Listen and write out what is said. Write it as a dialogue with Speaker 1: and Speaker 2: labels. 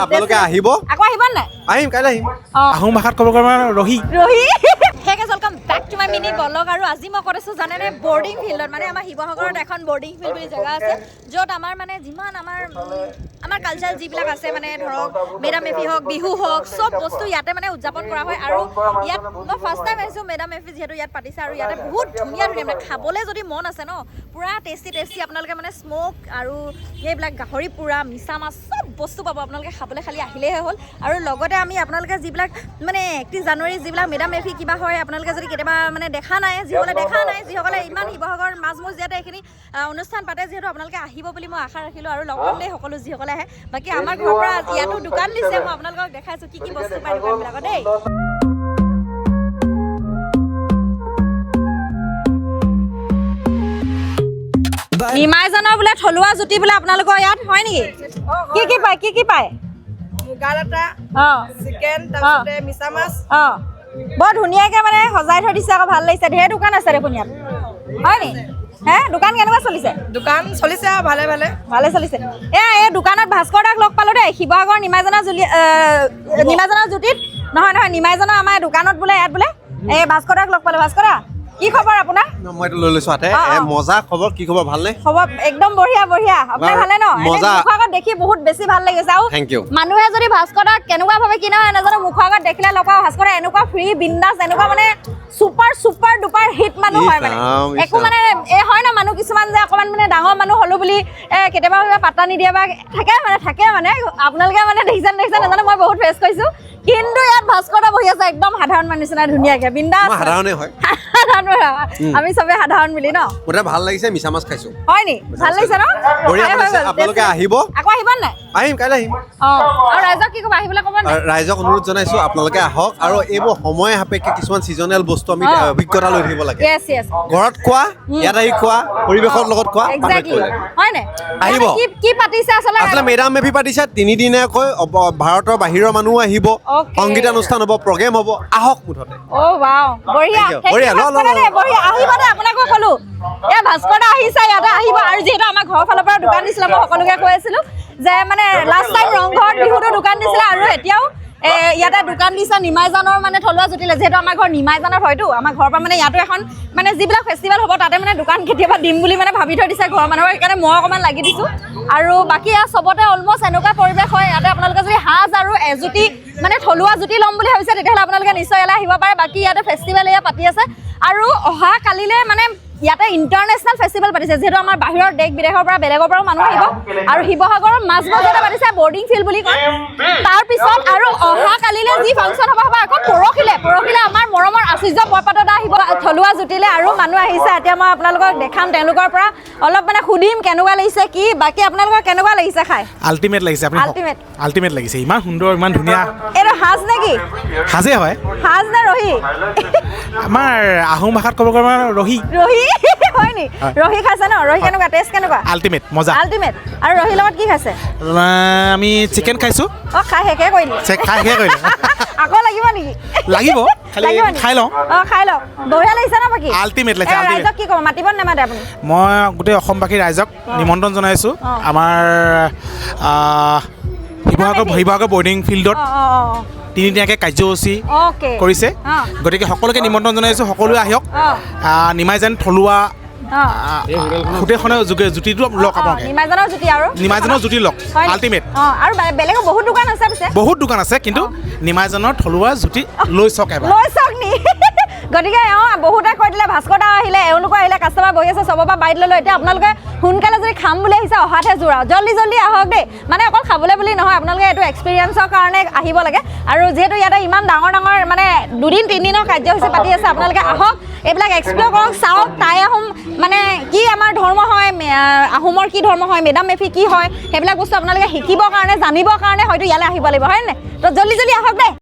Speaker 1: আপোনালোকে আহিব
Speaker 2: আকৌ আহিব নাই
Speaker 1: আহিম কাইলৈ আহিম
Speaker 3: আহোম ভাষাত ক'ব গ'লে ৰহি
Speaker 2: hey guys welcome back to my mini blog আৰু আজি মই কৰিছোঁ জানেনে বৰ্ডিং ফিল্ডত মানে আমাৰ শিৱসাগৰত এখন বৰ্ডিং ফিল্ড বুলি জেগা আছে য'ত আমাৰ মানে যিমান আমাৰ কালচাৰ যিবিলাক আছে মানে ধৰক মেডাম মেফি হওক বিহু হওক চব বস্তু ইয়াতে মানে উদযাপন কৰা হয় আৰু ইয়াত মই ফাৰ্ষ্ট টাইম আহিছোঁ মেডাম মেফি যিহেতু ইয়াত পাতিছে আৰু ইয়াতে বহুত ধুনীয়া ধুনীয়া মানে খাবলৈ যদি মন আছে ন পুৰা টেষ্টি আপোনালোকে মানে স্ম'ক আৰু সেইবিলাক গাহৰি পোৰা মিছা মাছ চব বস্তু পাব আপোনালোকে খাবলৈ খালি আহিলেহে হ'ল আৰু লগতে আমি আপোনালোকে যিবিলাক মানে 31 জানুৱাৰী যিবিলাক মেডাম মেফি কিবা হয় আপোনালোকে যদি কেতিয়াবা মানে দেখা নাই যিসকলে ইমান শিৱসাগৰ মাজমজিয়াতে এইখিনি অনুষ্ঠান পাতে যিহেতু আপোনালোকে আহিব বুলি মই আশা ৰাখিলোঁ আৰু লগ পালে সকলো যিসকলে আহে বাকী আমাৰ ঘৰৰ পৰা ইয়াতো দোকান দিছে মই আপোনালোকক দেখাইছোঁ কি বস্তু পায় দোকানবিলাকত দেই নিমাইজনৰ বোলে থলুৱা জুতি বোলে আপোনালোকৰ ইয়াত হয় নেকি কি পায়
Speaker 4: মুগা লাটা চিকেন তাৰপিছতে মিছা মাছ
Speaker 2: বৰ ধুনীয়াকৈ মানে সজাই থৈ দিছে আকৌ ভাল লাগিছে ঢেৰ দোকান আছে দেখোন ইয়াত হয় নি দোকান কেনেকুৱা চলিছে
Speaker 4: দোকান চলিছে আৰু ভালে
Speaker 2: চলিছে এই দোকানত ভাস্কৰ দাক লগ পালোঁ দেই শিৱসাগৰ নিমাইজনৰ জুতিত নহয় নিমাইজনৰ আমাৰ দোকানত বোলে ইয়াত বোলে এই ভাস্কৰ দাক লগ পালোঁ ভাস্কৰ দা কি খবৰ আপোনাৰ
Speaker 1: মই এইটো লৈ লৈছো হাতে মজা খবৰ কি খবৰ ভালনে
Speaker 2: খবৰ একদম বঢ়িয়া আপোনাৰ ভালে ন মুখৰ আগত দেখি বহুত বেছি ভাল লাগিছে আৰু মানুহে যদি ভাস্কৰ দাক কেনেকুৱা ভাবে কি নহয় নাজানো মুখৰ আগত দেখিলে লগ পাওঁ ভাস্কৰ দা এনেকুৱা ফ্ৰী বিন্দাছ এনেকুৱা মানে ছুপাৰ ডুপাৰ হিট মানুহ হয় মানে একো মানে এই হয় ন মানুহ কিছুমান যে অকণমান মানে ডাঙৰ মানুহ হ'লো বুলি কেতিয়াবা পাত্তা নিদিয়ে বা থাকে মানে আপোনালোকে মানে দেখিছে নাজানো মই বহুত ফেচ কৰিছোঁ কিন্তু ইয়াত ভাস্কৰ দা বহি আছে একদম সাধাৰণ মানুহ নিচিনা ধুনীয়াকে বিন্দাছ
Speaker 1: সাধাৰণে হয়
Speaker 2: আমি চবে সাধাৰণ বুলি ন
Speaker 1: মোৰ ভাল লাগিছে মিছা মাছ খাইছো
Speaker 2: হয় নি ভাল লাগিছে ন
Speaker 1: আপোনালোকে আহিব
Speaker 2: আকৌ আহিব নাই
Speaker 1: আহিম কাইলৈ আহিম
Speaker 2: আৰু ৰাইজক কি ক'ব আহিবলৈ ক'ব নাই
Speaker 1: ৰাইজক অনুৰোধ জনাইছো আপোনালোকে আহক আৰু এইবোৰ সময় সাপেক্ষে কিছুমান ছিজনেল বস্তু আমি অভিজ্ঞতা লৈ থাকিব লাগে ঘৰত খোৱা ইয়াত আহি খোৱা পৰিৱেশৰ লগত খোৱা
Speaker 2: হয় নাই
Speaker 1: আহিব
Speaker 2: কি পাতিছে
Speaker 1: আচলতে মেডাম মেফি পাতিছে 3 দিনীয়াকৈ ভাৰতৰ বাহিৰৰ মানুহ আহিব সংগীতানুষ্ঠান হ'ব প্ৰগ্ৰেম হ'ব আহক মুঠতে
Speaker 2: বঢ়িয়া আহিব দে আপোনাকো ক'লো এই ভাস্কৰ দা আহিছে ইয়াতে আহিব আৰু যিহেতু আমাৰ ঘৰৰ ফালৰ পৰা দোকান দিছিলে মই সকলোকে কৈ আছিলোঁ যে মানে লাষ্ট টাইম ৰংঘৰত বিহুতো দোকান দিছিলে আৰু এতিয়াও ইয়াতে দোকান দিছে নিমাইজানৰ মানে থলুৱা জুতিলে যিহেতু আমাৰ ঘৰ নিমাইজানত হয়তো আমাৰ ঘৰৰ পৰা মানে ইয়াতো এখন মানে যিবিলাক ফেষ্টিভেল হ'ব তাতে মানে দোকান কেতিয়াবা দিম বুলি মানে ভাবি থৈ দিছে ঘৰৰ মানুহৰ সেইকাৰণে মই অকণমান লাগি দিছোঁ আৰু বাকী ইয়াত চবতে অলমষ্ট এনেকুৱা পৰিৱেশ হয় ইয়াতে আপোনালোকে যদি সাজ আৰু এজুতি মানে থলুৱা জুতি ল'ম বুলি ভাবিছে তেতিয়াহ'লে আপোনালোকে নিশ্চয় ইয়ালৈ আহিব পাৰে বাকী ইয়াতে ফেষ্টিভেল এয়া পাতি আছে আৰু অহা কালিলৈ মানে ইয়াতে ইণ্টাৰনেশ্যনেল ফেষ্টিভেল পাতিছে যিহেতু আমাৰ বাহিৰৰ দেশ বিদেশৰ পৰা বেলেগৰ পৰাও মানুহ আহিব আৰু শিৱসাগৰৰ মাজমজিয়াতে পাতিছে বৰ্ডিং ফিল্ড বুলি কয় তাৰপিছত আৰু অহা কালিলৈ যি ফাংচন হ'ব আকৌ পৰহিলে আমাৰ মৰমৰ আচুৰ্য বৰপাত্ৰ দা আহিব থলুৱা জুতিলে আৰু মানুহ আহিছে এতিয়া মই আপোনালোকক দেখাম তেওঁলোকৰ পৰা অলপ মানে সুধিম কেনেকুৱা লাগিছে কি বাকী আপোনালোকৰ কেনেকুৱা লাগিছে খাই
Speaker 3: আল্টিমেট লাগিছে আল্টিমেট লাগিছে ইমান সুন্দৰ ইমান ধুনীয়া
Speaker 2: এইটো সাজ নেকি
Speaker 3: সাজে হয়
Speaker 2: সাজ নে ৰহি
Speaker 3: আমাৰ আহোম ভাষাত ক'ব গ'লে ৰহি
Speaker 2: হয় নি ৰহি খাইছে ন ৰহি কেনেকুৱা টেষ্ট কেনেকুৱা
Speaker 3: আল্টিমেট মজা
Speaker 2: আল্টিমেট আৰু ৰহিৰ লগত কি খাইছে
Speaker 3: আমি চিকেন খাইছোঁ
Speaker 2: খাই শেষে কৰিলোঁ আকৌ লাগিব নেকি
Speaker 3: লাগিব খাই লওঁ
Speaker 2: খাই লওঁ বঢ়িয়া লাগিছে ন বাকী
Speaker 3: আল্টিমেট লাগিছে
Speaker 2: ৰাইজক কি ক'ব মাতিব নামাতে আপুনি
Speaker 3: মই গোটেই অসমবাসী ৰাইজক নিমন্ত্ৰণ জনাইছোঁ আমাৰ শিৱসাগৰ বৰ্ডিং ফিল্ডত 3 দিনীয়াকৈ কাৰ্যসূচী কৰিছে গতিকে সকলোকে নিমন্ত্ৰণ জনাইছোঁ সকলোৱে আহক নিমাইজান থলুৱা হোটেলখনৰ জুতিটো লওক আপোনালোকে নিমাইজানৰ জুতি লওক আল্টিমেট
Speaker 2: আৰু বেলেগো বহুত দোকান আছে
Speaker 3: কিন্তু নিমাইজানৰ থলুৱা জুতি লৈ চাওক এবাৰ
Speaker 2: গতিকে বহুতে কৈ দিলে ভাস্কৰ দা আহিলে এওঁলোকো আহিলে কাষ্টমাৰ বহি আছে চবৰ পৰা বাইট ল'লোঁ এতিয়া আপোনালোকে সোনকালে যদি খাম বুলি আহিছে অহাতহে জোৰা জল্দি আহক দেই মানে অকল খাবলৈ বুলি নহয় আপোনালোকে এইটো এক্সপিৰিয়েঞ্চৰ কাৰণে আহিব লাগে আৰু যিহেতু ইয়াতে ইমান ডাঙৰ মানে 2-3 দিনৰ কাৰ্যসূচী পাতি আছে আপোনালোকে আহক এইবিলাক এক্সপ্ল'ৰ কৰক চাওক টাই আহোম মানে কি আমাৰ ধৰ্ম হয় আহোমৰ কি ধৰ্ম হয় মেডাম মেফি কি হয় সেইবিলাক বস্তু আপোনালোকে শিকিবৰ কাৰণে জানিবৰ কাৰণে হয়তো ইয়ালৈ আহিব লাগিব হয় নে তো জল্দি আহক দেই